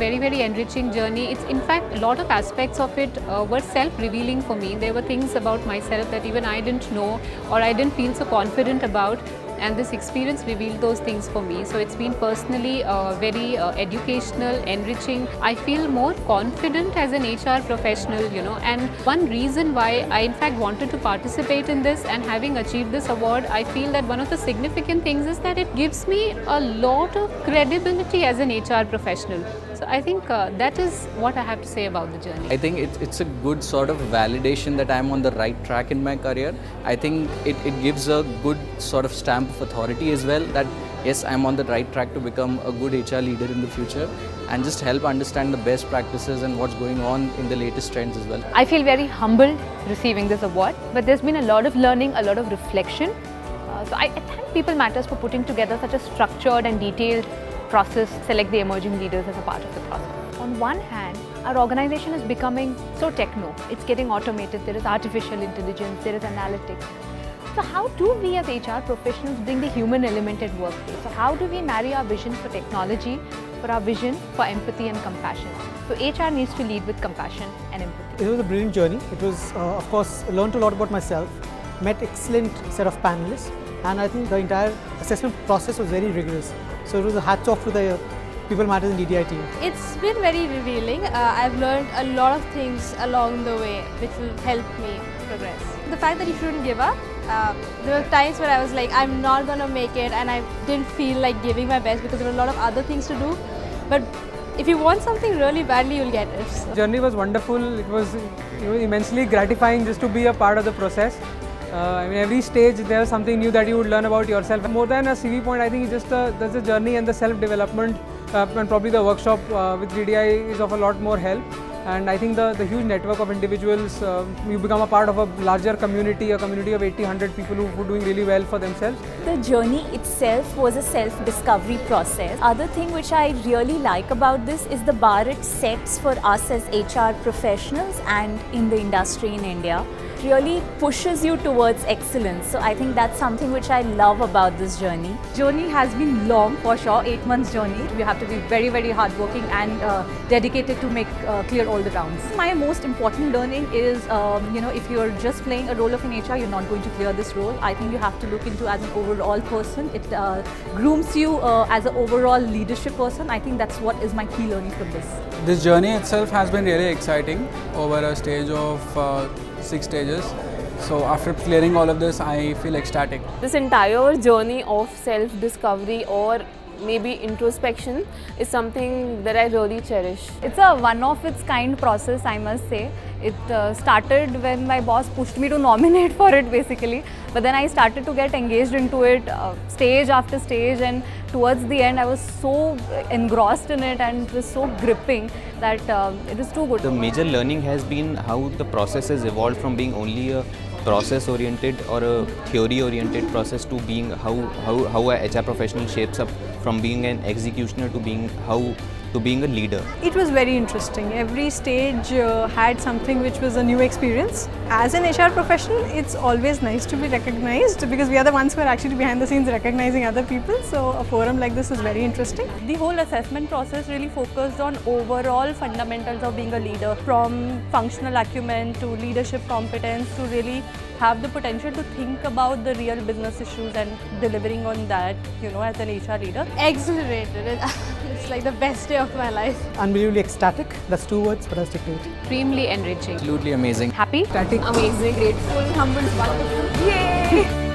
very, very enriching journey. It's in fact a lot of aspects of it were self-revealing for me. There were things about myself that even I didn't know or I didn't feel so confident about. And this experience revealed those things for me. So it's been personally very educational, enriching. I feel more confident as an HR professional, and one reason why I in fact wanted to participate in this, and having achieved this award, I feel that one of the significant things is that it gives me a lot of credibility as an HR professional. So I think that is what I have to say about the journey. I think it's a good sort of validation that I'm on the right track in my career. I think it gives a good sort of stamp of authority as well, that yes, I'm on the right track to become a good HR leader in the future and just help understand the best practices and what's going on in the latest trends as well. I feel very humbled receiving this award, but there's been a lot of learning, a lot of reflection. So I thank People Matters for putting together such a structured and detailed process, select the emerging leaders as a part of the process. On one hand, our organization is becoming so techno. It's getting automated, there is artificial intelligence, there is analytics. So how do we as HR professionals bring the human element at workplace? So how do we marry our vision for technology, for our vision for empathy and compassion? So HR needs to lead with compassion and empathy. It was a brilliant journey. It was, of course, learned a lot about myself, met excellent set of panelists, and I think the entire assessment process was very rigorous. So it was a hats off to the People Matters and DDI team. It's been very revealing. I've learned a lot of things along the way which will help me progress. The fact that you shouldn't give up. There were times where I was like, I'm not going to make it, and I didn't feel like giving my best because there were a lot of other things to do. But if you want something really badly, you'll get it. So. The journey was wonderful. It was immensely gratifying just to be a part of the process. I mean, every stage there is something new that you would learn about yourself. More than a CV point, I think it's just that's the journey and the self-development, and probably the workshop with DDI is of a lot more help. And I think the huge network of individuals, you become a part of a larger community, a community of 80-100 people who are doing really well for themselves. The journey itself was a self-discovery process. Other thing which I really like about this is the bar it sets for us as HR professionals and in the industry in India. Really pushes you towards excellence. So I think that's something which I love about this journey. Journey has been long for sure, 8 months journey. You have to be very, very hardworking and dedicated to make clear all the rounds. My most important learning is, if you're just playing a role of an HR, you're not going to clear this role. I think you have to look into as an overall person. It grooms you as an overall leadership person. I think that's what is my key learning from this. This journey itself has been really exciting over a stage of 6 stages. So after clearing all of this, I feel ecstatic. This entire journey of self-discovery or maybe introspection is something that I really cherish. It's a one of its kind process, I must say. It started when my boss pushed me to nominate for it basically, but then I started to get engaged into it stage after stage, and towards the end I was so engrossed in it and it was so gripping that it was too good. The major learning has been how the process has evolved from being only a process oriented or a theory oriented process to being how a HR professional shapes up from being an executioner to being a leader. It was very interesting. Every stage had something which was a new experience. As an HR professional, it's always nice to be recognized because we are the ones who are actually behind the scenes recognizing other people. So a forum like this is very interesting. The whole assessment process really focused on overall fundamentals of being a leader, from functional acumen to leadership competence to really have the potential to think about the real business issues and delivering on that, as an HR leader. Exhilarated. It's like the best day of my life. Unbelievably ecstatic. That's 2 words, but I'll stick to it. Extremely enriching. Absolutely amazing. Happy? Static. Amazing, grateful, humbled, wonderful. Yay!